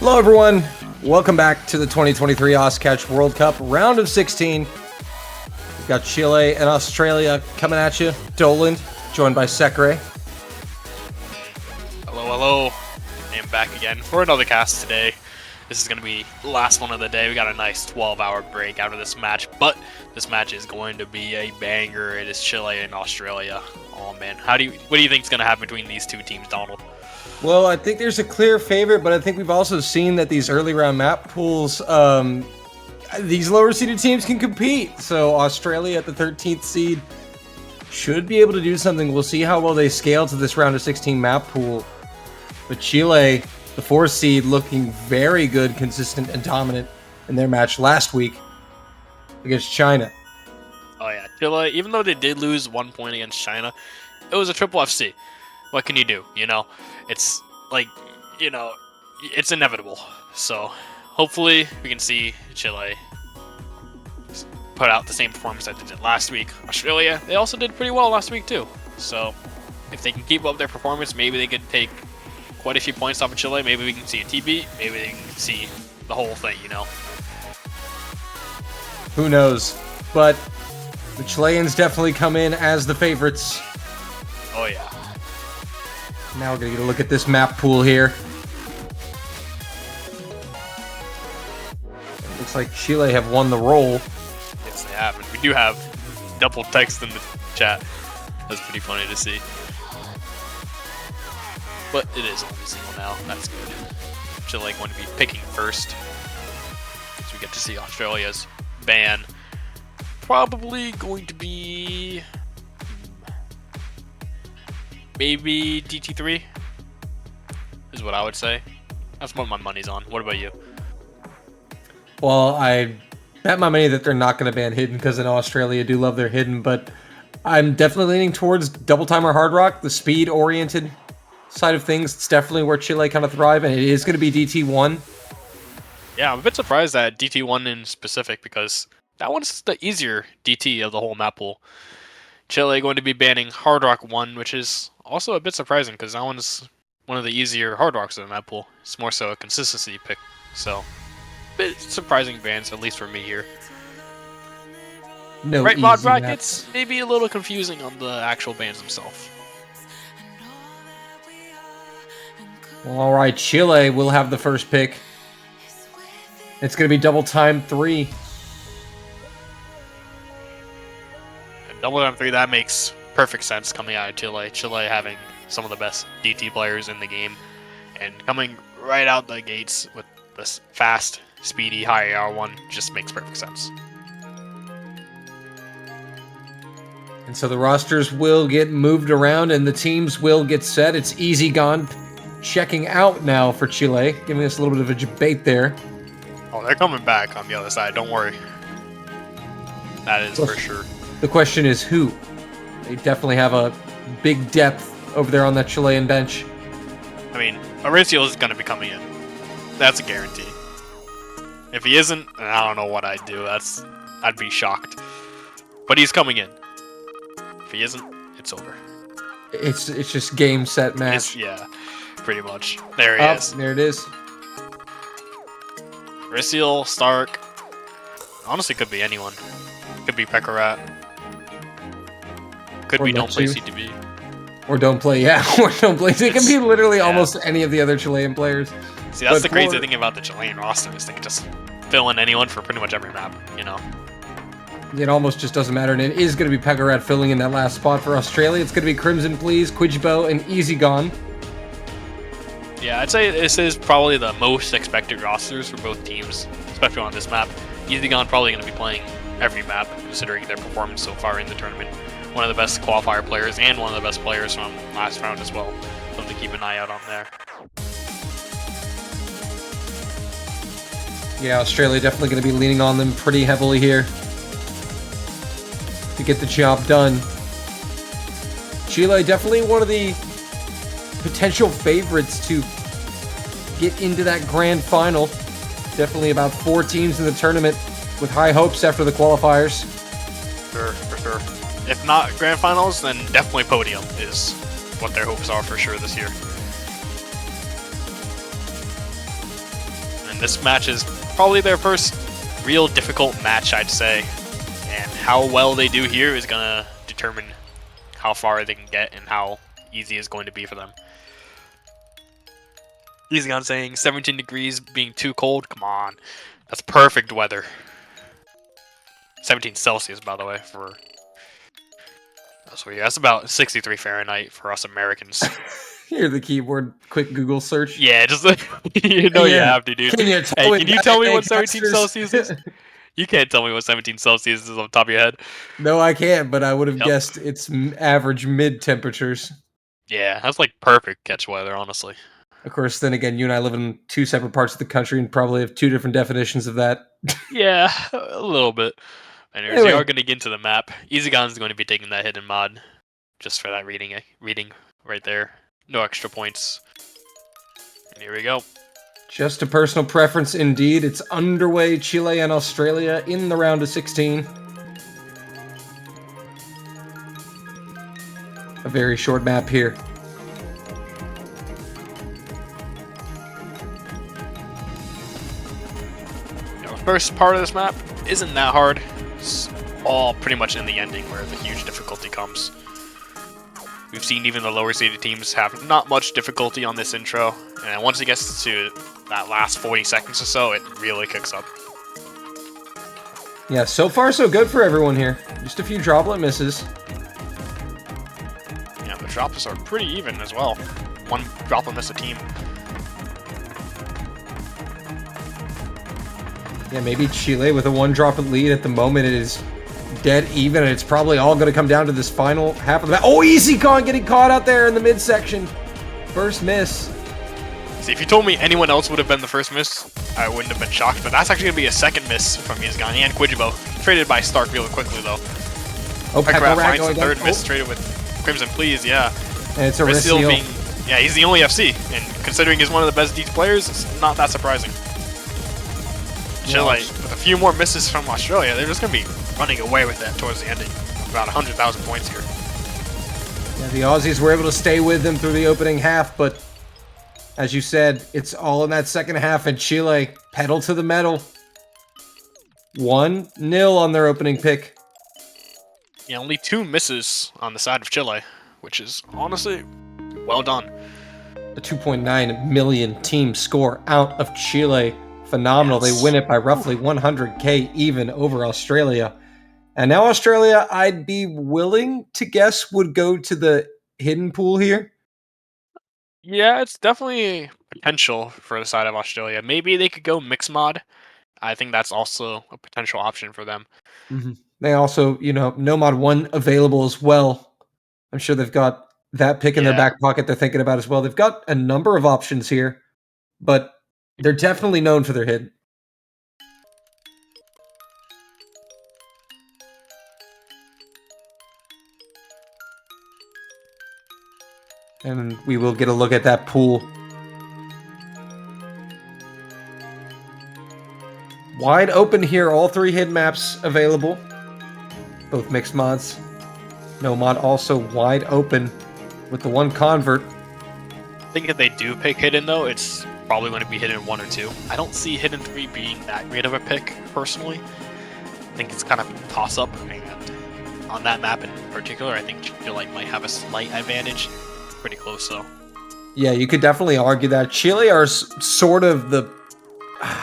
Hello everyone, welcome back to the 2023 Oscatch World Cup round of 16. We've got Chile and Australia coming at you. Doland, joined by Sekre. Hello. I am back again for another cast today. This is going to be the last one of the day. We got a nice 12-hour break out of this match, but this match is going to be a banger. It is Chile and Australia. Oh man, what do you think is going to happen between these two teams, Donald? Well, I think there's a clear favorite, but I think we've also seen that these early round map pools, these lower seeded teams can compete. So Australia at the 13th seed should be able to do something. We'll see how well they scale to this round of 16 map pool. But Chile, the 4th seed, looking very good, consistent, and dominant in their match last week against China. Oh yeah, Chile, even though they did lose 1 point against China, it was a triple FC. What can you do, you know? It's like, you know, it's inevitable. So hopefully we can see Chile put out the same performance that they did last week. Australia, they also did pretty well last week too. So if they can keep up their performance, maybe they could take quite a few points off of Chile. Maybe we can see a TB. Maybe they can see the whole thing, you know? Who knows? But the Chileans definitely come in as the favorites. Oh yeah. Now we're going to get a look at this map pool here. It looks like Chile have won the roll. Yes, they have. And we do have double text in the chat. That's pretty funny to see. But it is only single now. That's good. Chile going to be picking first. So we get to see Australia's ban. Probably going to be maybe DT3 is what I would say. That's what my money's on. What about you? Well, I bet my money that they're not going to ban Hidden because I know Australia do love their Hidden, but I'm definitely leaning towards Double Time or Hard Rock, the speed-oriented side of things. It's definitely where Chile kind of thrive, and it is going to be DT1. Yeah, I'm a bit surprised at DT1 in specific because that one's the easier DT of the whole map pool. Chile going to be banning Hard Rock 1, which is also a bit surprising because that one's one of the easier Hard Rocks in the map pool. It's more so a consistency pick, so a bit surprising bans, at least for me here. No right, mod easy brackets, maps. maybe a little confusing on the actual bans themselves. Well, all right, Chile will have the first pick. It's going to be Double Time 3. Double Time 3, that makes perfect sense coming out of Chile. Chile having some of the best DT players in the game and coming right out the gates with this fast, speedy, high AR one just makes perfect sense. And so the rosters will get moved around and the teams will get set. It's Easy Gone checking out now for Chile, giving us a little bit of a debate there. Oh, they're coming back on the other side, don't worry. That is for sure. The question is who? They definitely have a big depth over there on that Chilean bench. I mean, Mauricio is going to be coming in. That's a guarantee. If he isn't, then I don't know what I'd do. I'd be shocked. But he's coming in. If he isn't, it's over. It's just game, set, match. Yeah, pretty much. There he is. There it is. Mauricio, Stark. Honestly, could be anyone. Could be Pekarat. Could be Don't Play CTB. Or Don't Play, yeah. Or Don't Play. It can be literally almost any of the other Chilean players. See, that's the crazy thing about the Chilean roster is they can just fill in anyone for pretty much every map, you know? It almost just doesn't matter, and it is going to be Pekarat filling in that last spot for Australia. It's going to be Crimson Please, Quijbo, and Easy Gone. Yeah, I'd say this is probably the most expected rosters for both teams, especially on this map. Easy Gone probably going to be playing every map, considering their performance so far in the tournament. One of the best qualifier players and one of the best players from last round as well. Something to keep an eye out on there. Yeah, Australia definitely going to be leaning on them pretty heavily here to get the job done. Chile definitely one of the potential favorites to get into that grand final. Definitely about 4 teams in the tournament with high hopes after the qualifiers. For sure. If not grand finals, then definitely podium is what their hopes are for sure this year. this match is probably their first real difficult match, I'd say. And how well they do here is going to determine how far they can get and how easy it's going to be for them. Easy on saying 17 degrees being too cold. Come on. That's perfect weather. 17 Celsius, by the way, for... So yeah, that's about 63 Fahrenheit for us Americans. Hear the keyboard, quick Google search. Yeah, just you know you have to, dude. Can you tell me what 17 Celsius is? You can't tell me what 17 Celsius is on the top of your head. No, I can't, but I would have guessed it's average mid temperatures. Yeah, that's like perfect catch weather, honestly. Of course, then again, you and I live in two separate parts of the country and probably have two different definitions of that. Yeah, a little bit. Anyways, we are going to get into the map. EasyGon's going to be taking that hidden mod just for that reading right there. No extra points. And here we go. Just a personal preference indeed. It's underway, Chile and Australia in the round of 16. A very short map here. First part of this map isn't that hard. It's all pretty much in the ending where the huge difficulty comes. We've seen even the lower seeded teams have not much difficulty on this intro, and once it gets to that last 40 seconds or so, it really kicks up. Yeah, so far so good for everyone here. Just a few droplet misses. Yeah, the drops are pretty even as well. One droplet miss a team. Yeah, maybe Chile with a one droplet lead at the moment. It is dead even, and it's probably all going to come down to this final half of the map. Oh, EasyCon getting caught out there in the midsection. First miss. See, if you told me anyone else would have been the first miss, I wouldn't have been shocked, but that's actually going to be a second miss from EasyCon and Quijibo. Traded by Stark really quickly, though. Oh, Pekrat finds the third miss, traded with Crimson, please, yeah. And it's a Reseal. Yeah, he's the only FC, and considering he's one of the best Deets players, it's not that surprising. Chile, with a few more misses from Australia, they're just going to be running away with that towards the ending. About 100,000 points here. Yeah, the Aussies were able to stay with them through the opening half, but as you said, it's all in that second half, and Chile pedal to the metal. 1-0 on their opening pick. Yeah, only 2 misses on the side of Chile, which is honestly well done. A 2.9 million team score out of Chile. Phenomenal. Yes. They win it by roughly 100k even over Australia. And now Australia, I'd be willing to guess, would go to the hidden pool here. Yeah, it's definitely potential for the side of Australia. Maybe they could go mix mod. I think that's also a potential option for them. Mm-hmm. They also, no mod 1 available as well. I'm sure they've got that pick in their back pocket they're thinking about as well. They've got a number of options here, but they're definitely known for their hidden. And we will get a look at that pool. Wide open here, all 3 hidden maps available. Both mixed mods. No mod also wide open with the 1 convert. I think if they do pick hidden though, it's probably going to be hidden 1 or 2. I don't see hidden 3 being that great of a pick, personally. I think it's kind of a toss-up, and on that map in particular, I think Chile might have a slight advantage. It's pretty close, though. Yeah, you could definitely argue that. Chile are sort of the...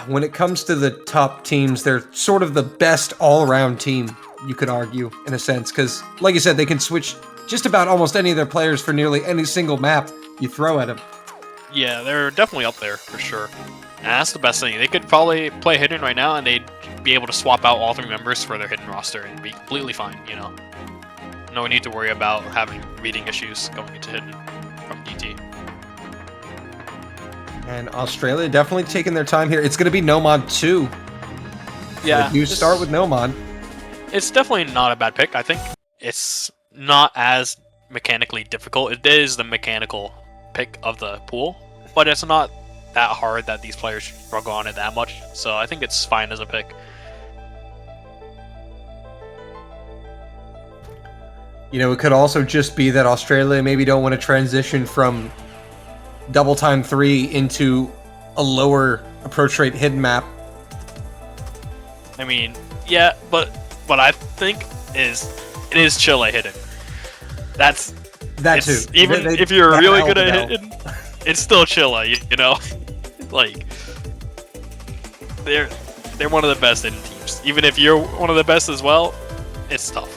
When it comes to the top teams, they're sort of the best all-around team, you could argue, in a sense. Because, like you said, they can switch just about almost any of their players for nearly any single map you throw at them. Yeah, they're definitely up there, for sure. And that's the best thing. They could probably play hidden right now, and they'd be able to swap out all 3 members for their hidden roster and be completely fine, No need to worry about having reading issues going into hidden from DT. And Australia definitely taking their time here. It's going to be no mod 2. Yeah. You start with no mod. It's definitely not a bad pick. I think it's not as mechanically difficult. It is the mechanical pick of the pool, but it's not that hard that these players struggle on it that much. So I think it's fine as a pick. It could also just be that Australia maybe don't want to transition from double time 3 into a lower approach rate hidden map. I mean, yeah, but what I think is it is Chile hidden. That's That too. Even if you're really good at hidden, it's still Chile. You know, like they're one of the best hidden teams. Even if you're one of the best as well, it's tough.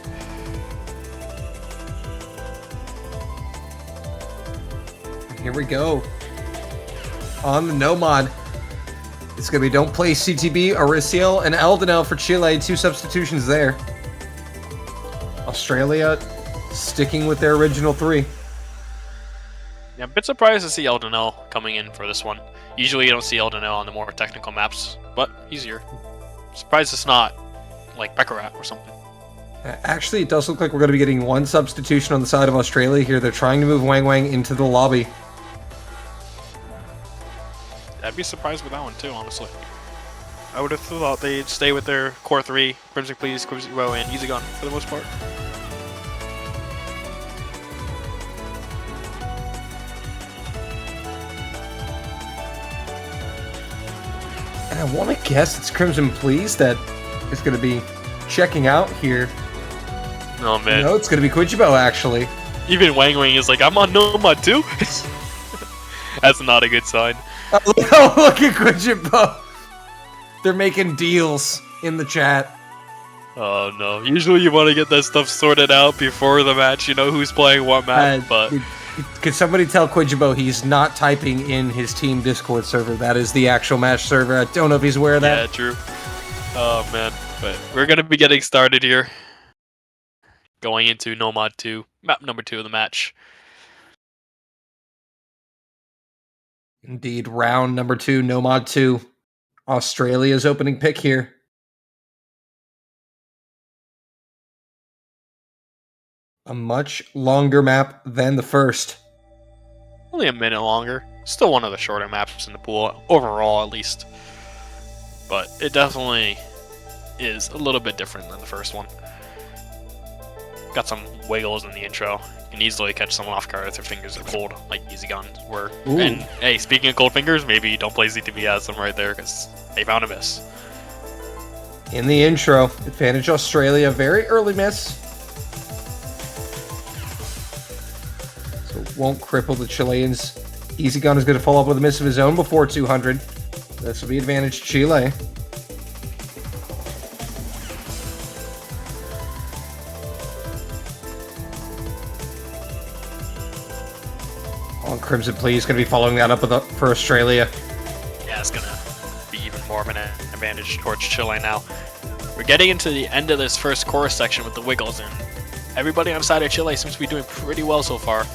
Here we go. On the Nomad. It's going to be don't play CTB, Ariciel, and Eldenel for Chile. 2 substitutions there. Australia sticking with their original 3. Yeah, I'm a bit surprised to see Eldenel coming in for this one. Usually you don't see Eldenel on the more technical maps, but he's here. Surprised it's not like Baccarat or something. Actually, it does look like we're going to be getting 1 substitution on the side of Australia here. They're trying to move Wang Wang into the lobby. I'd be surprised with that one too, honestly. I would have thought they'd stay with their core 3, Crimson Please, Crimson Row, and Easy Gun for the most part. And I want to guess it's Crimson Please that is going to be checking out here. Oh man. No, it's going to be Quijibo, actually. Even Wang Wang is like, I'm on Nomad too? That's not a good sign. Oh, look at Quijibo. They're making deals in the chat. Oh no. Usually you want to get that stuff sorted out before the match, you know who's playing what map, but... Could somebody tell Quijibo he's not typing in his team Discord server? That is the actual match server. I don't know if he's aware of that. Yeah, true. Oh man. But we're going to be getting started here. Going into Nomad 2, map number 2 of the match. Indeed, round number 2, Nomad 2. Australia's opening pick here. A much longer map than the first. Only a minute longer. Still one of the shorter maps in the pool, overall at least. But it definitely is a little bit different than the first one. Got some wiggles in the intro. Can easily catch someone off guard if their fingers are cold, like Easy Guns were. Ooh. And hey, speaking of cold fingers, maybe don't play ZTV as them right there because they found a miss. In the intro, advantage Australia, very early miss. So it won't cripple the Chileans. Easy Gun is going to follow up with a miss of his own before 200. This will be advantage Chile. On Crimson Please, going to be following that up with for Australia. Yeah, it's going to be even more of an advantage towards Chile now. We're getting into the end of this first chorus section with the wiggles, and everybody on the side of Chile seems to be doing pretty well so far.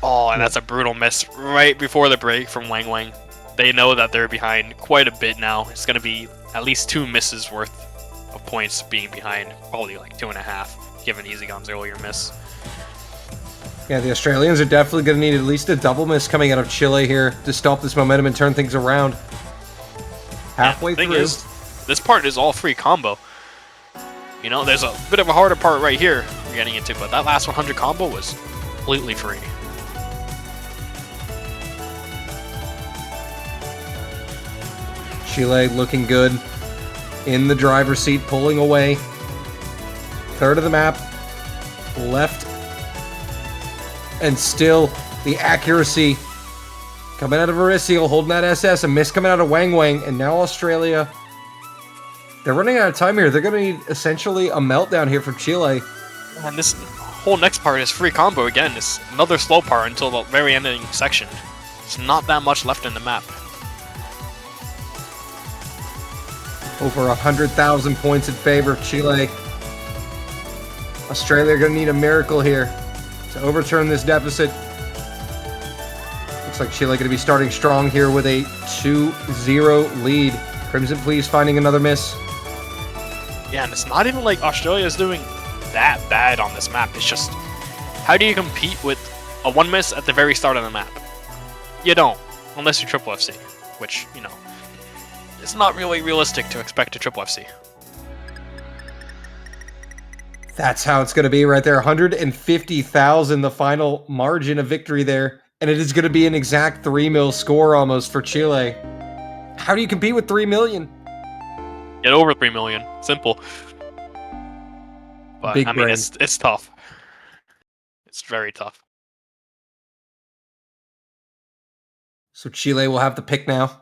Oh, and that's a brutal miss right before the break from Wang Wang. They know that they're behind quite a bit now. It's going to be at least 2 misses worth of points being behind, probably like 2.5, given Easy Gun's earlier miss. Yeah, the Australians are definitely going to need at least a double miss coming out of Chile here to stop this momentum and turn things around. Halfway through. This part is all free combo. You know, there's a bit of a harder part right here we're getting into, but that last 100 combo was completely free. Chile looking good in the driver's seat, pulling away. Third of the map, left, and still the accuracy coming out of Ariciel, holding that SS, a miss coming out of Wang Wang, and now Australia. They're running out of time here. They're going to need essentially a meltdown here from Chile. And this whole next part is free combo again. It's another slow part until the very ending section. There's not that much left in the map. Over 100,000 points in favor of Chile. Australia are going to need a miracle here to overturn this deficit. Looks like Chile going to be starting strong here with a 2-0 lead. Crimson Please finding another miss. Yeah, and it's not even like Australia is doing that bad on this map. It's just, how do you compete with a 1 miss at the very start of the map? You don't, unless you're Triple FC, which, you know, it's not really realistic to expect a Triple FC. That's how it's going to be right there. 150,000, the final margin of victory there. And it is going to be an exact 3-0 score almost for Chile. How do you compete with 3 million? Get over 3 million. Simple. But Big I mean, brain. it's tough. It's very tough. So Chile will have the pick now.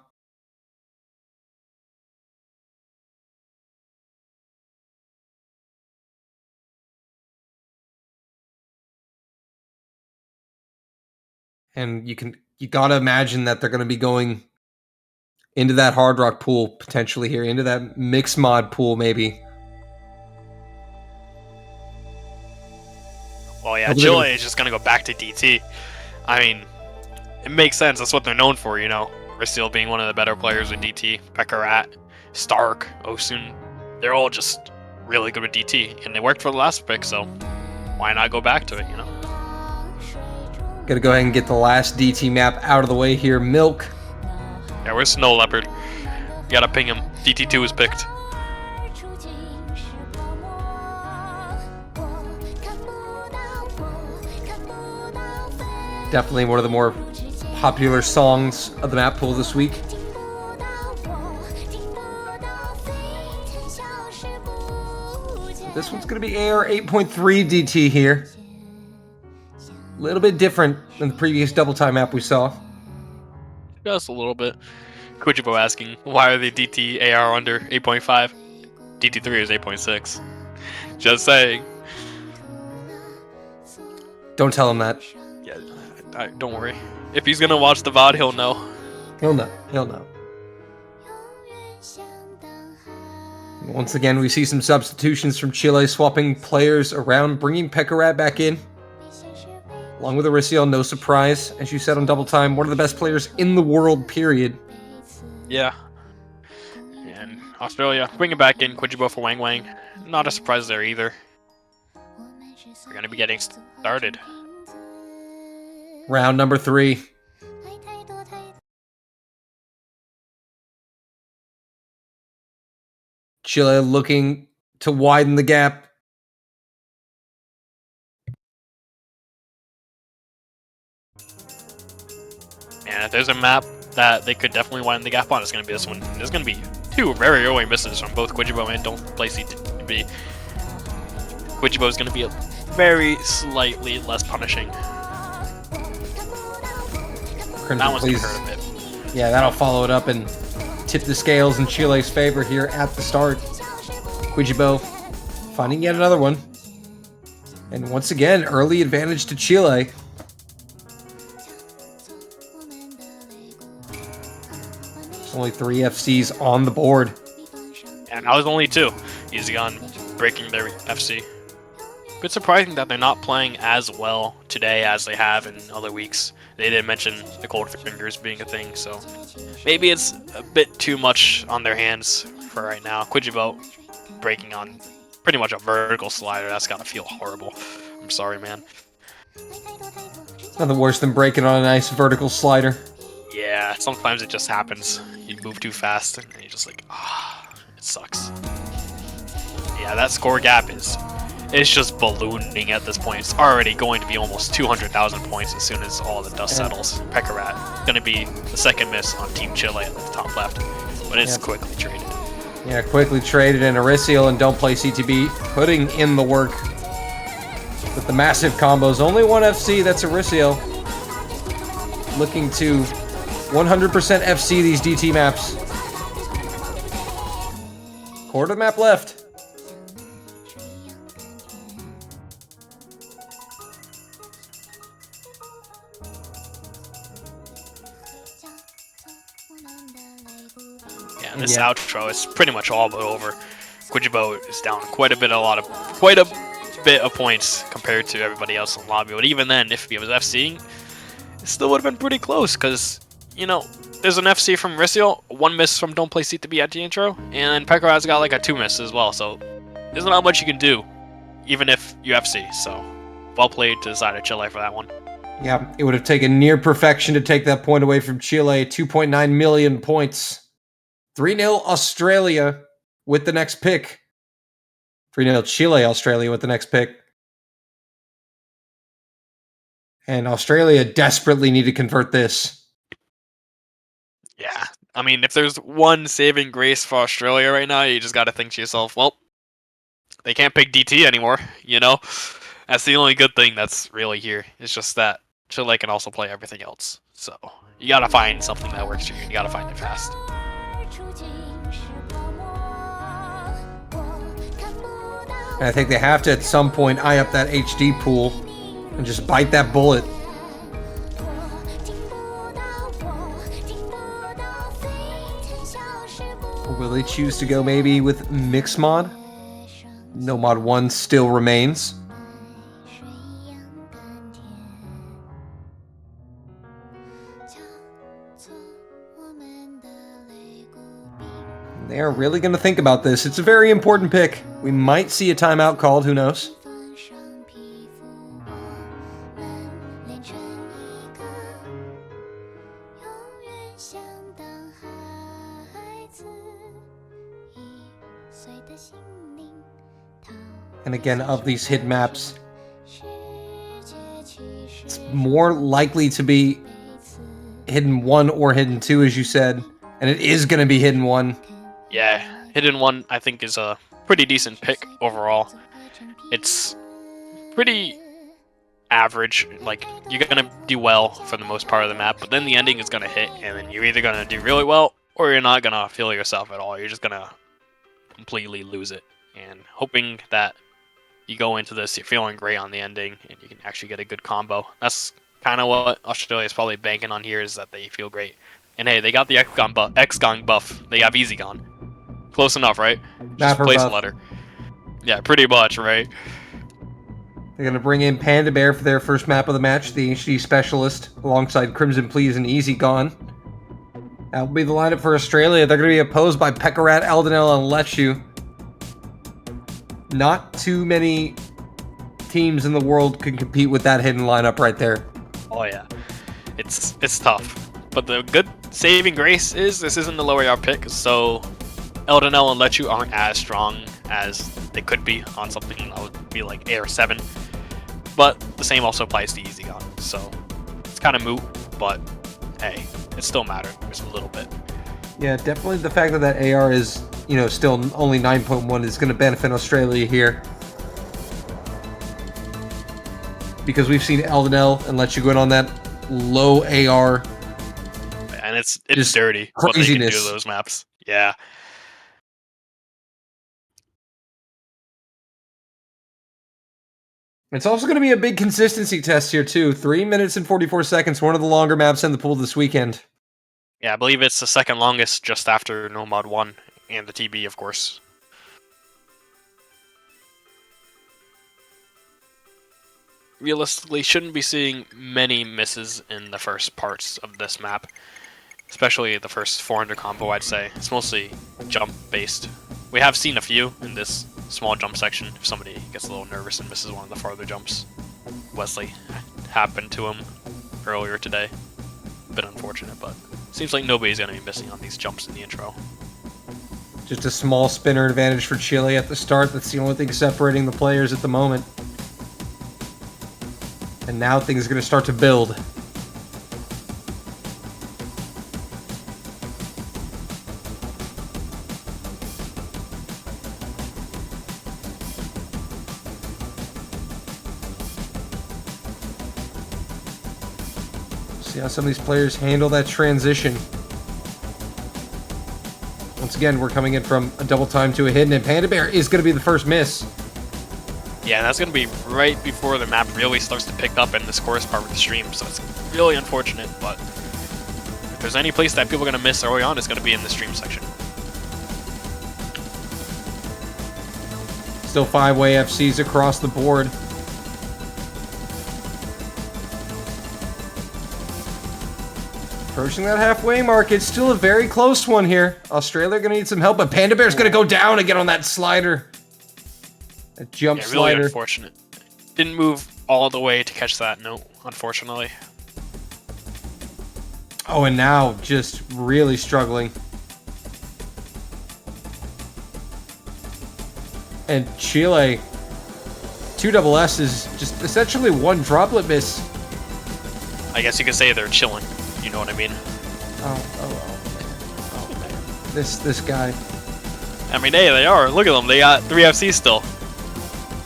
And you gotta imagine that they're gonna be going into that hard rock pool potentially here, into that mixed mod pool maybe. Well, yeah, Chile is just gonna go back to DT. I mean, it makes sense. That's what they're known for, you know. Rasil being one of the better players with DT. Pekarat, Stark, Osun. They're all just really good with DT, and they worked for the last pick, so why not go back to it, you know? Gotta go ahead and get the last DT map out of the way here. Milk. Yeah, where's Snow Leopard? Gotta ping him. DT2 is picked. Definitely one of the more popular songs of the map pool this week. This one's going to be AR 8.3 DT here. A little bit different than the previous double time map we saw. Just a little bit. Kujibo asking, why are they DT AR under 8.5? DT3 is 8.6. Just saying. Don't tell him that. Yeah, don't worry. If he's gonna watch the VOD, he'll know. He'll know. He'll know. Once again, we see some substitutions from Chile, swapping players around, bringing Pekarat back in. Along with Aricio, no surprise. As you said on Double Time, one of the best players in the world, period. Yeah. And Australia, bringing back in Kujibo for Wang Wang. Not a surprise there either. We're gonna be getting started. Round number 3. Chile looking to widen the gap. And if there's a map that they could definitely widen the gap on, it's going to be this one. There's going to be 2 very early misses from both Kujibo and Don't Play CTB. Kujibo is going to be very slightly less punishing. Crimson, that one's going please. to hurt a bit. Yeah, that'll follow it up and tip the scales in Chile's favor here at the start. Kujibo finding yet another one. And once again, early advantage to Chile. There's only 3 FCs on the board. And that was only 2. Easy on breaking their FC. Bit surprising that they're not playing as well today as they have in other weeks. They did mention the cold fingers being a thing, so maybe it's a bit too much on their hands for right now. Kujibo breaking on pretty much a vertical slider. That's gotta feel horrible. I'm sorry, man. Nothing worse than breaking on a nice vertical slider. Yeah, sometimes it just happens. You move too fast and you're just like, it sucks. Yeah, that score gap it's just ballooning at this point. It's already going to be almost 200,000 points as soon as all the dust settles. Pekarat going to be the second miss on Team Chile at the top left, but it's quickly traded. Yeah, quickly traded, and Aricio and Don't Play CTB putting in the work with the massive combos. Only 1 FC, that's Aricio. Looking to 100% FC these DT maps. Quarter map left. Yeah, this outro is pretty much all but over. Kujibo is down quite a bit of points compared to everybody else in the lobby. But even then, if he was FCing, it still would have been pretty close because, you know, there's an FC from Ricio, 1 miss from Don't Play CTB at the intro, and Pekarat's got like a 2 miss as well. So there's not much you can do, even if you FC. So well played to the side of Chile for that one. Yeah, it would have taken near perfection to take that point away from Chile. 2.9 million points. 3-0 Australia with the next pick. 3-0 Chile, Australia with the next pick. And Australia desperately need to convert this. Yeah. I mean, if there's one saving grace for Australia right now, you just got to think to yourself, well, they can't pick DT anymore, you know? That's the only good thing that's really here. It's just that Chile can also play everything else. So you got to find something that works for you, and you got to find it fast. And I think they have to, at some point, eye up that HD pool and just bite that bullet. Or will they choose to go maybe with mix mod? No mod 1 still remains. They are really going to think about this. It's a very important pick. We might see a timeout called, who knows? And again, of these hidden maps, it's more likely to be hidden 1 or hidden 2, as you said. And it is going to be hidden 1. Yeah, hidden 1 I think is a pretty decent pick overall. It's pretty average. Like, you're going to do well for the most part of the map, but then the ending is going to hit, and then you're either going to do really well, or you're not going to feel yourself at all. You're just going to completely lose it. And hoping that you go into this, you're feeling great on the ending, and you can actually get a good combo. That's kind of what Australia is probably banking on here, is that they feel great. And hey, they got the X-Gong buff. They have Easy Gone. Close enough, right? Just place a letter. Yeah, pretty much, right? They're going to bring in Panda Bear for their first map of the match, the HD Specialist, alongside Crimson Please and Easy Gone. That will be the lineup for Australia. They're going to be opposed by Pekarat, Eldenel, and Lechu. Not too many teams in the world can compete with that hidden lineup right there. Oh yeah, it's tough. But the good saving grace is this isn't the lower yard pick, so Eldenel and Lechu aren't as strong as they could be on something that would be like Air 7. But the same also applies to Easy Gone, so it's kind of moot, but hey, it still matters a little bit. Yeah, definitely the fact that that AR is, you know, still only 9.1 is going to benefit Australia here. Because we've seen Eldenel and Lechu go in on that low AR. And it's dirty what they can do to those maps. Yeah. It's also going to be a big consistency test here, too. 3 minutes and 44 seconds, one of the longer maps in the pool this weekend. Yeah, I believe it's the second longest just after No Mod 1 and the TB, of course. Realistically, shouldn't be seeing many misses in the first parts of this map. Especially the first 400 combo, I'd say. It's mostly jump-based. We have seen a few in this small jump section if somebody gets a little nervous and misses one of the farther jumps. Wesley happened to him earlier today. Bit unfortunate, but seems like nobody's going to be missing on these jumps in the intro. Just a small spinner advantage for Chile at the start. That's the only thing separating the players at the moment. And now things are going to start to build. See how some of these players handle that transition. Once again, we're coming in from a double time to a hidden, and Panda Bear is going to be the first miss. Yeah, that's going to be right before the map really starts to pick up in this chorus part of the stream, so it's really unfortunate, but if there's any place that people are going to miss early on, it's going to be in the stream section. Still 5-way FCs across the board. Approaching that halfway mark, it's still a very close one here. Australia going to need some help, but Panda Bear's going to go down again on that slider. A jump slider. Really unfortunate. Didn't move all the way to catch that note, unfortunately. Oh, and now just really struggling. And Chile, 2 double S's, just essentially 1 droplet miss. I guess you could say they're chilling. You know what I mean? Oh man. This guy. I mean, hey, they are. Look at them. They got 3 FC still.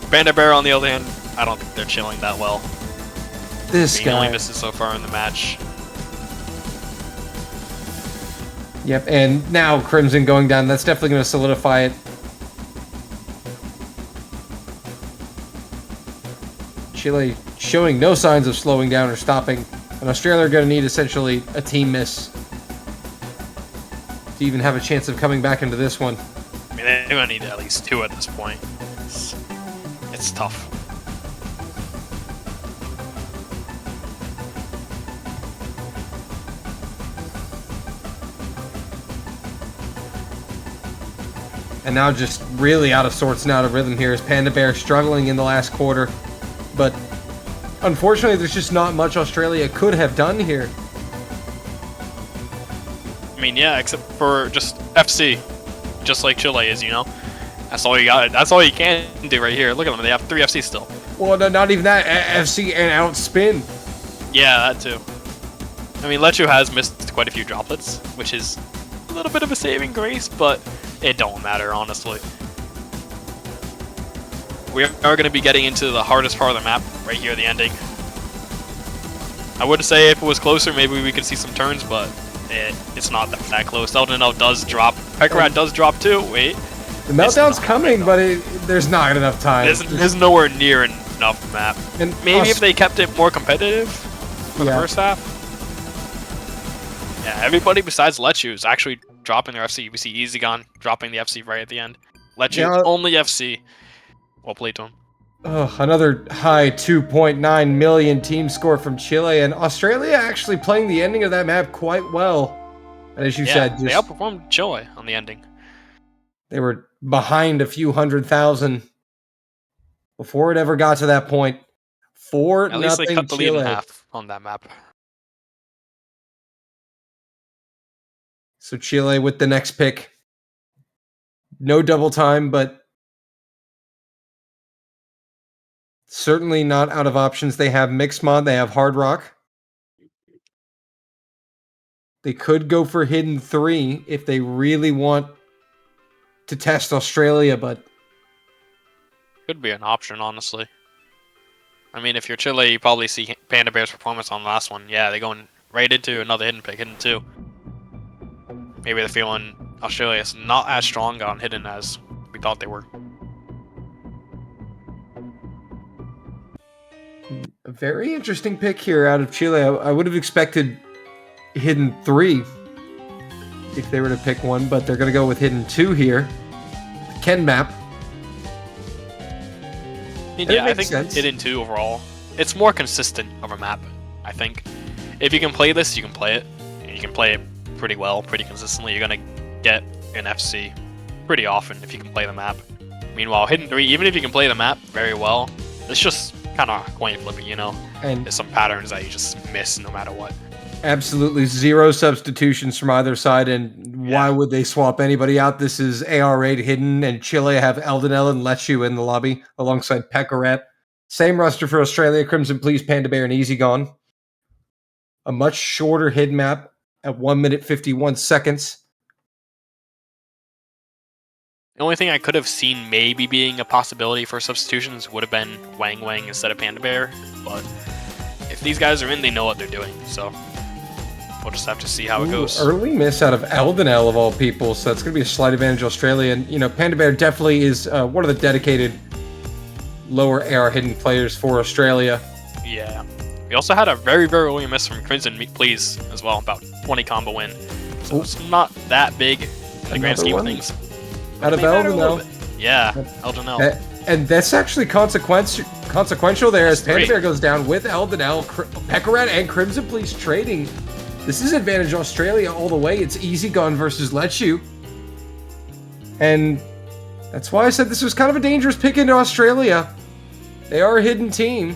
Panda Bear, on the other hand, I don't think they're chilling that well. This guy only misses so far in the match. Yep, and now Crimson going down. That's definitely going to solidify it. Chile showing no signs of slowing down or stopping. And Australia are going to need essentially a team miss to even have a chance of coming back into this one. I mean, they're going to need at least 2 at this point. It's tough. And now just really out of sorts and out of rhythm here is Panda Bear struggling in the last quarter. But unfortunately, there's just not much Australia could have done here. I mean, yeah, except for just FC. Just like Chile is, you know? That's all you got. That's all you can do right here. Look at them. They have 3 FC still. Well, no, not even that. FC and outspin. Yeah, that too. I mean, Lechu has missed quite a few droplets, which is a little bit of a saving grace, but it don't matter, honestly. We are going to be getting into the hardest part of the map right here, the ending. I would say if it was closer, maybe we could see some turns, but it's not that close. Eldonel does drop. Pekarat does drop too. Wait. The meltdown's coming, but there's not enough time. There's nowhere near enough map. And maybe if they kept it more competitive for the first half. Yeah, everybody besides Lechu is actually dropping their FC. We see EasyGone dropping the FC right at the end. Lechu, only FC. Well played to him. Another high 2.9 million team score from Chile, and Australia actually playing the ending of that map quite well. And as you said, they outperformed Chile on the ending. They were behind a few 100,000 before it ever got to that point. 4-0 At least they cut the lead Chile. in half on that map. So Chile with the next pick. No double time, but certainly not out of options. They have Mixed Mod, they have Hard Rock. They could go for Hidden 3 if they really want to test Australia, but could be an option, honestly. I mean, if you're Chile, you probably see Panda Bear's performance on the last one. Yeah, they're going right into another hidden pick, Hidden 2. Maybe they're feeling Australia's not as strong on Hidden as we thought they were. A very interesting pick here out of Chile. I would have expected Hidden 3 if they were to pick one, but they're going to go with Hidden 2 here. The Ken map. Yeah, I think Hidden 2 overall, it's more consistent of a map, I think. If you can play this, you can play it. And you can play it pretty well, pretty consistently. You're going to get an FC pretty often if you can play the map. Meanwhile, Hidden 3, even if you can play the map very well, it's just kind of coin flipping, you know? And there's some patterns that you just miss no matter what. Absolutely zero substitutions from either side, and why would they swap anybody out? This is AR8 Hidden, and Chile have Eldonel and Lechu in the lobby alongside Pekarat. Same roster for Australia, Crimson Please, Panda Bear, and EasyGone. A much shorter Hidden map at 1 minute 51 seconds. The only thing I could have seen maybe being a possibility for substitutions would have been Wang Wang instead of Panda Bear, but if these guys are in, they know what they're doing, so we'll just have to see how it goes. Early miss out of Eldonel of all people, so that's going to be a slight advantage Australia. And, you know, Panda Bear definitely is one of the dedicated lower AR hidden players for Australia. Yeah. We also had a very, very early miss from Crimson Please as well, about 20 combo win. So it's not that big in the grand scheme of things. Out of Eldonel. Yeah, Eldonel. And that's actually consequential there as Panda Bear goes down with Eldonel, Pekarat, and Crimson Please trading. This is advantage Australia all the way. It's EasyGone versus Lechu. And that's why I said this was kind of a dangerous pick into Australia. They are a hidden team.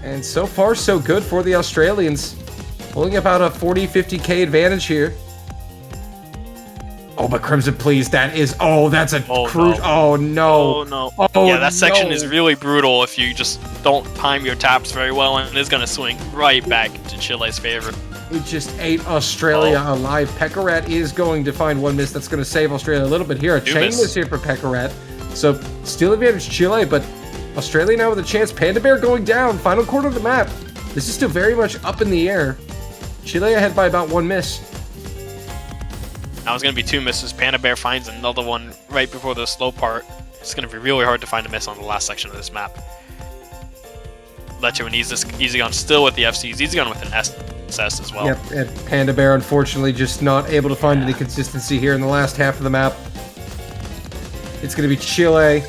And so far, so good for the Australians. Pulling about a 40-50K advantage here. Oh, but Crimson Please, that's a cruise. No. Oh, no. Oh, no. Yeah, that section is really brutal if you just don't time your taps very well, and it's going to swing right back to Chile's favor. It just ate Australia alive. Pekarat is going to find one miss that's going to save Australia a little bit here. A chain miss here for Pekarat. So still advantage Chile, but Australia now with a chance. Panda Bear going down. Final quarter of the map. This is still very much up in the air. Chile ahead by about one miss. Now it's going to be 2 misses. Panda Bear finds another one right before the slow part. It's going to be really hard to find a miss on the last section of this map. Lechu and Easy Gun still with the FCs. Easy Gun with an SS as well. Yep, and Panda Bear unfortunately just not able to find any consistency here in the last half of the map. It's going to be Chile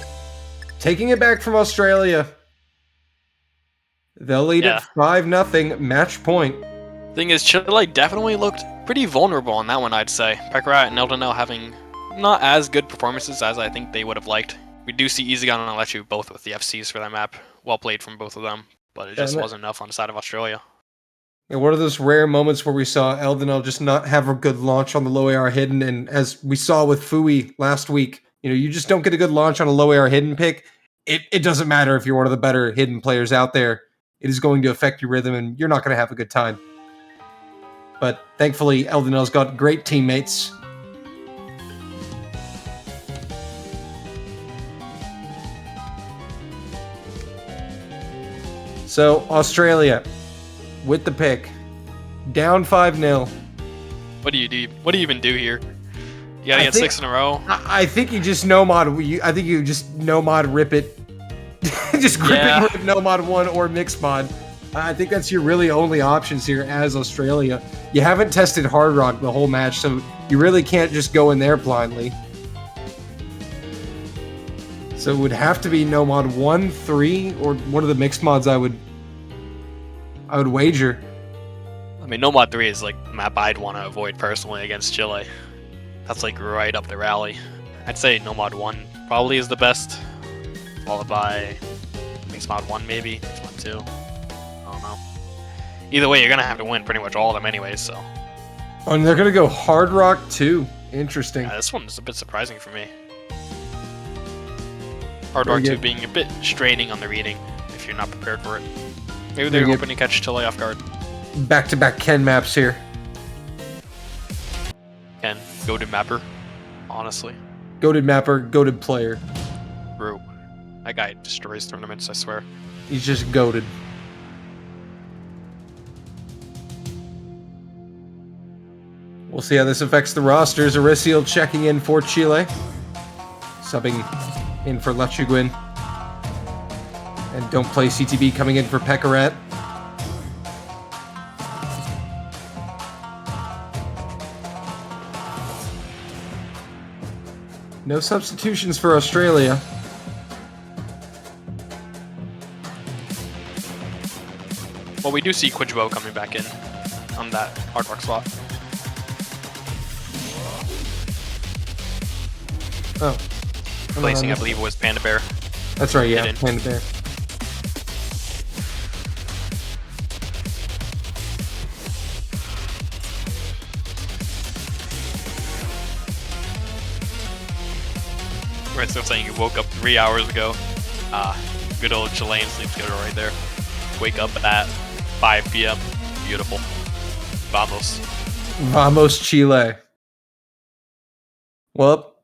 taking it back from Australia. They'll lead it 5-0, match point. Thing is, Chile definitely looked pretty vulnerable on that one, I'd say. Pekarat and Eldenel having not as good performances as I think they would have liked. We do see Easy Gun and Lechu both with the FCs for that map. Well played from both of them, but it just wasn't enough on the side of Australia. Yeah, one of those rare moments where we saw Eldenel just not have a good launch on the low AR hidden, and as we saw with Fui last week, you just don't get a good launch on a low AR hidden pick. It doesn't matter if you're one of the better hidden players out there. It is going to affect your rhythm, and you're not going to have a good time. But thankfully, Eldenel's got great teammates. So, Australia, with the pick, down 5-0. What do you do? What do you even do here? You gotta get 6 in a row. I think you just no-mod. I think you just no-mod rip it. Just grip it with no-mod 1 or mixed mod. I think that's your really only options here as Australia. You haven't tested Hard Rock the whole match, so you really can't just go in there blindly. So it would have to be no-mod 1, 3, or one of the mixed mods I would wager. I mean, no-mod 3 is like a map I'd want to avoid personally against Chile. That's like right up the rally. I'd say no-mod 1 probably is the best, followed by mixed mod 1 maybe, mixed mod 2. I don't know. Either way, you're gonna have to win pretty much all of them anyways, so. Oh, and they're gonna go Hard Rock 2. Interesting. Yeah, this one's a bit surprising for me. Hard Rock 2 being a bit straining on the reading if you're not prepared for it. Maybe they're hoping to catch Chile off guard. Back-to-back Ken maps here. Ken, goated mapper, honestly. Goated mapper, goated player. True. That guy destroys tournaments, I swear. He's just goated. We'll see how this affects the rosters. Arisiel checking in for Chile. Subbing in for Lechuguin. And Don't Play CTB coming in for Pekarat. No substitutions for Australia. Well, we do see Quidjo coming back in on that Hard Rock slot. Oh. Placing, I believe, was Panda Bear. That's right, yeah, Panda Bear. Right, so saying you woke up 3 hours ago. Good old Chilean sleep schedule right there. Wake up at 5 p.m. Beautiful. Vamos. Vamos, Chile. Well,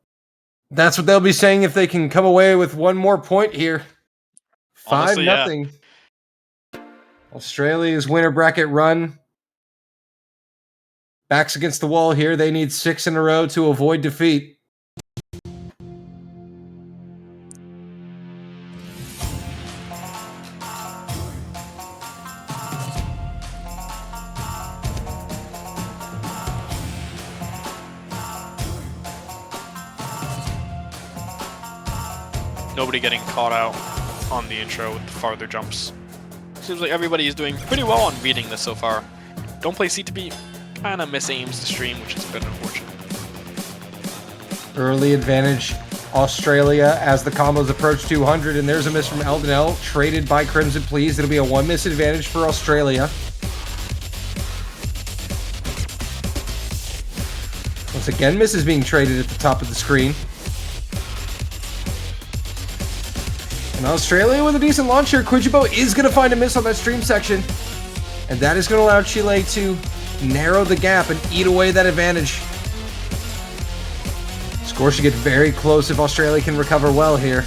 that's what they'll be saying if they can come away with one more point here. 5-0. Yeah. Australia's winner bracket run. Backs against the wall here. They need 6 in a row to avoid defeat. Nobody getting caught out on the intro with the farther jumps. Seems like everybody is doing pretty well on reading this so far. Don't Play CTB kind of misaims the stream, which is a bit unfortunate. Early advantage Australia as the combos approach 200, and there's a miss from Eldenel, traded by Crimson Please. It'll be a 1 miss advantage for Australia. Once again, misses being traded at the top of the screen. And Australia with a decent launch here. Quijibo is going to find a miss on that stream section. And that is going to allow Chile to narrow the gap and eat away that advantage. Score should get very close if Australia can recover well here.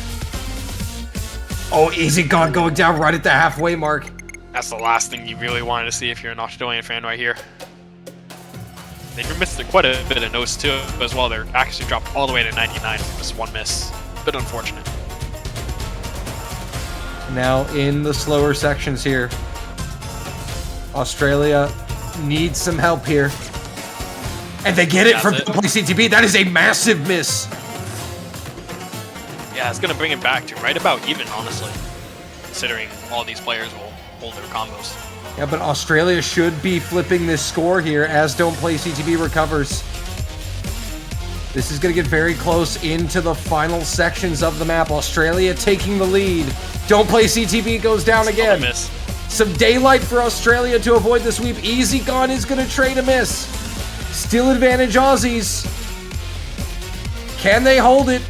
Oh, Easy Gone going down right at the halfway mark. That's the last thing you really wanted to see if you're an Australian fan right here. They missed quite a bit of nose too as well. They're actually dropped all the way to 99 from just one miss. Bit unfortunate. Now in the slower sections here, Australia needs some help here. And they get it from CTB. That is a massive miss. Yeah, it's going to bring it back to right about even, honestly. Considering all these players will hold their combos. Yeah, but Australia should be flipping this score here as Don't Play CTB recovers. This is going to get very close into the final sections of the map. Australia taking the lead. Don't Play CTB goes down again. Miss. Some daylight for Australia to avoid the sweep. Easy Gone is going to trade a miss. Still advantage Aussies. Can they hold it?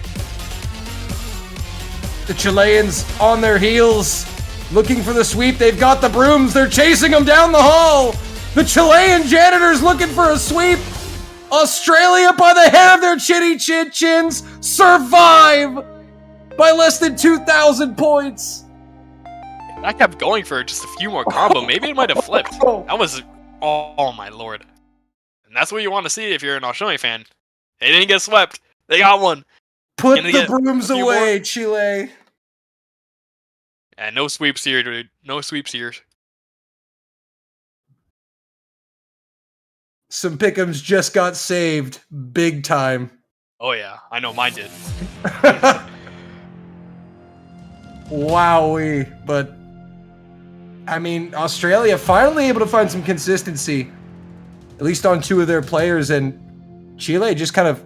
The Chileans on their heels, looking for the sweep. They've got the brooms. They're chasing them down the hall. The Chilean janitors looking for a sweep. Australia, by the hair of their chinny chins, survive by less than 2,000 points. That kept going for just a few more combo. Maybe it might have flipped. That was, oh my lord. And that's what you want to see if you're an Australian fan. They didn't get swept. They got one. Put the brooms away, Chile. And no sweeps here, dude. No sweeps here. Some pick'ems just got saved. Big time. Oh yeah, I know mine did. Wowee. But, I mean, Australia finally able to find some consistency. At least on two of their players, and Chile just kind of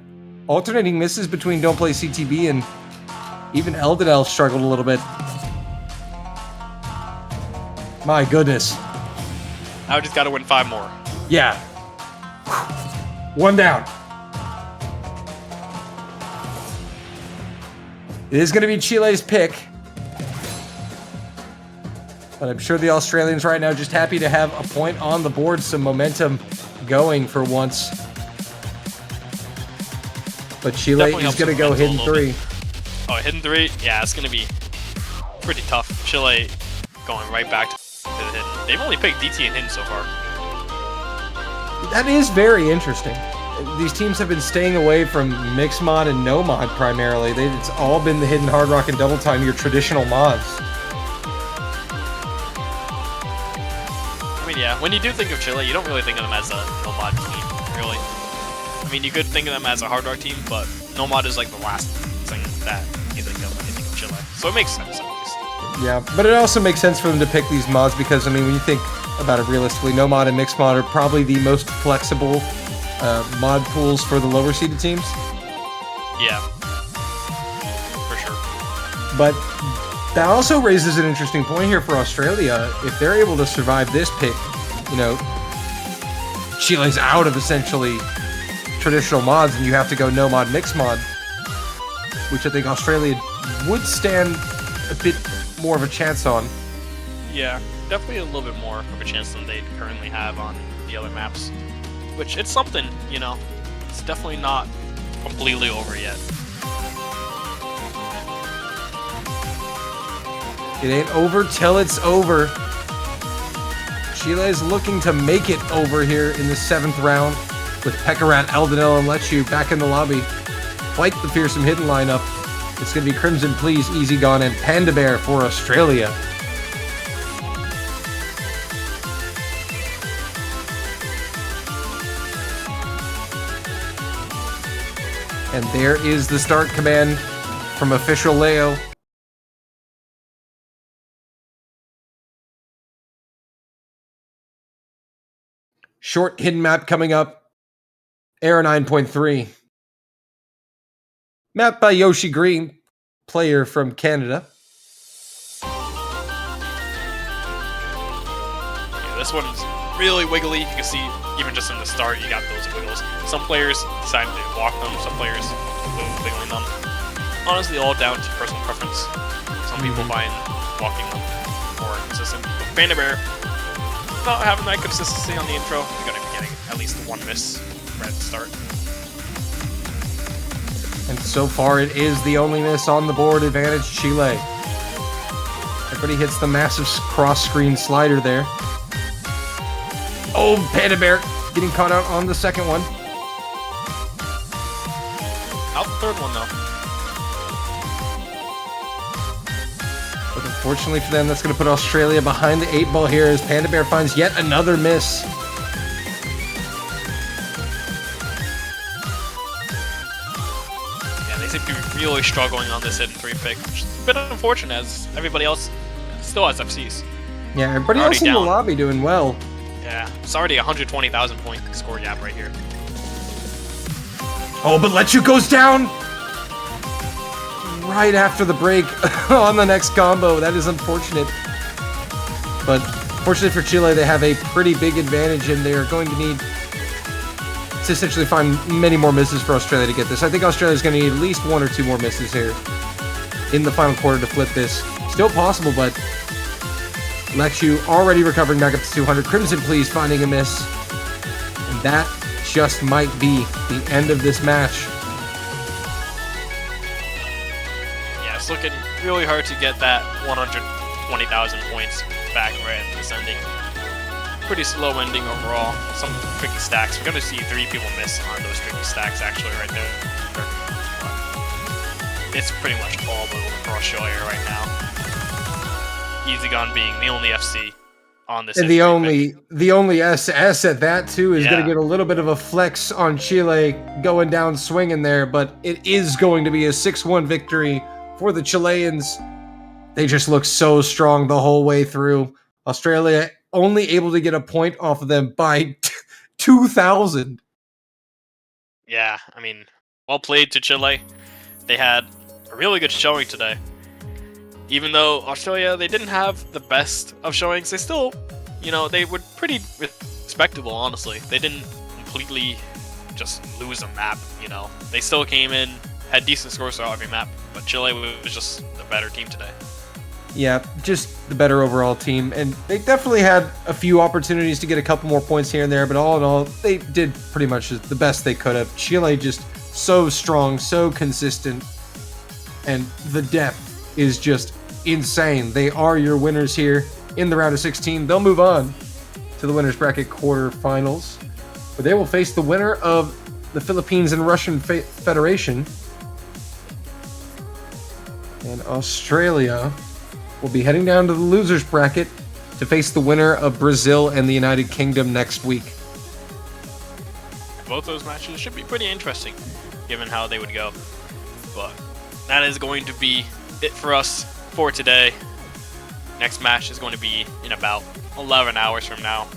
alternating misses between Don't Play CTB and even Eldenel struggled a little bit. My goodness. Now we just gotta win 5 more. Yeah. One down. It is going to be Chile's pick. But I'm sure the Australians right now just happy to have a point on the board, some momentum going for once. But Chile is going to go hidden 3. Oh, hidden 3? Yeah, it's going to be pretty tough. Chile going right back to the hidden. They've only picked DT and hidden so far. That is very interesting. These teams have been staying away from mixed mod and no mod primarily. It's all been the hidden hard rock and double time, your traditional mods. I mean, yeah, when you do think of Chile, you don't really think of them as a no mod team, really. I mean, you could think of them as a hard rock team, but no mod is like the last thing that you think of Chile. So it makes sense, at least. Yeah, but it also makes sense for them to pick these mods because, I mean, when you think about it realistically, no mod and mixed mod are probably the most flexible mod pools for the lower seeded teams. Yeah, for sure. But that also raises an interesting point here for Australia. If they're able to survive this pick, you know, Chile's out of essentially traditional mods and you have to go no mod, mixed mod, which I think Australia would stand a bit more of a chance on. Yeah, definitely a little bit more of a chance than they currently have on the other maps. Which, it's something, you know. It's definitely not completely over yet. It ain't over till it's over. Chile is looking to make it over here in the 7th round with Pekarat, Eldenel, and Lechu back in the lobby. Quite the fearsome hidden lineup. It's going to be Crimson Please, Easy Gone, and Panda Bear for Australia. And there is the start command from official Leo. Short hidden map coming up. Era 9.3. Map by Yoshi Green, player from Canada. Yeah, this one's really wiggly. You can see, even just in the start, you got those wiggles. Some players decided to block them, some players wiggling them. Honestly, all down to personal preference. Some people find walking more consistent. Panda Bear not having that consistency on the intro. He's going to be getting at least one miss right at the start. And so far, it is the only miss on the board. Advantage Chile. Everybody hits the massive cross-screen slider there. Oh, Panda Bear getting caught out on the second one. Out the third one, though. But unfortunately for them, that's going to put Australia behind the 8 ball here as Panda Bear finds yet another miss. Yeah, they seem to be really struggling on this hidden 3 pick, which is a bit unfortunate as everybody else still has FCs. Yeah, everybody else in the lobby doing well. Yeah, it's already 120,000 point score gap right here. Oh, but Lechu goes down right after the break on the next combo. That is unfortunate. But fortunately for Chile, they have a pretty big advantage, and they are going to need to essentially find many more misses for Australia to get this. I think Australia's going to need at least 1 or 2 more misses here in the final quarter to flip this. Still possible, but Lechu already recovering back up to 200. Crimson Please finding a miss. And that just might be the end of this match. Yeah, it's looking really hard to get that 120,000 points back right at this ending. Pretty slow ending overall. Some tricky stacks. We're going to see 3 people miss on those tricky stacks actually right there. It's pretty much all over for Australia right now. Easy Gun being the only FC on this. And the only SS at that too is going to get a little bit of a flex on Chile going down swinging there, but it is going to be a 6-1 victory for the Chileans. They just look so strong the whole way through. Australia only able to get a point off of them by 2,000. Yeah, I mean, well played to Chile. They had a really good showing today. Even though Australia, they didn't have the best of showings, they still, you know, they were pretty respectable, honestly. They didn't completely just lose a map, you know. They still came in, had decent scores throughout every map, but Chile was just the better team today. Yeah, just the better overall team, and they definitely had a few opportunities to get a couple more points here and there, but all in all, they did pretty much the best they could have. Chile just so strong, so consistent, and the depth is just insane. They are your winners here in the round of 16. They'll move on to the winners bracket quarterfinals, where they will face the winner of the Philippines and Russian Federation. And Australia will be heading down to the losers bracket to face the winner of Brazil and the United Kingdom next week. Both those matches should be pretty interesting, given how they would go. But that is going to be it for us for today. Next match is going to be in about 11 hours from now.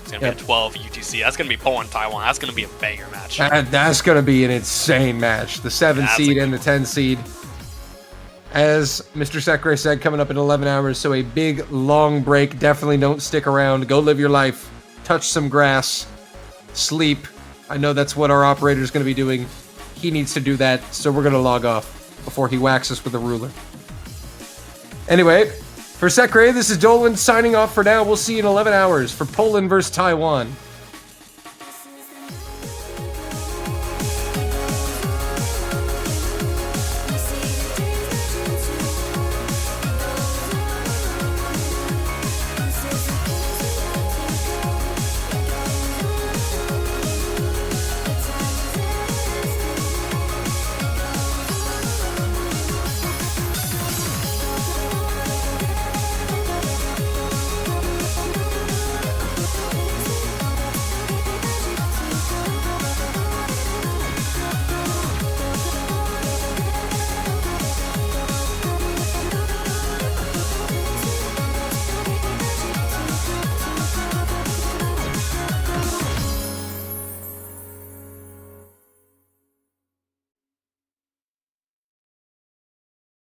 It's going to be at 12 UTC. That's going to be Poland, Taiwan. That's going to be a banger match. That's going to be an insane match. The 7 seed and the 10 seed. As Mr. Sekre said, coming up in 11 hours, so a big, long break. Definitely don't stick around. Go live your life. Touch some grass. Sleep. I know that's what our operator is going to be doing. He needs to do that, so we're going to log off before he whacks us with a ruler. Anyway, for Sekre, this is Dolan signing off for now. We'll see you in 11 hours for Poland versus Taiwan.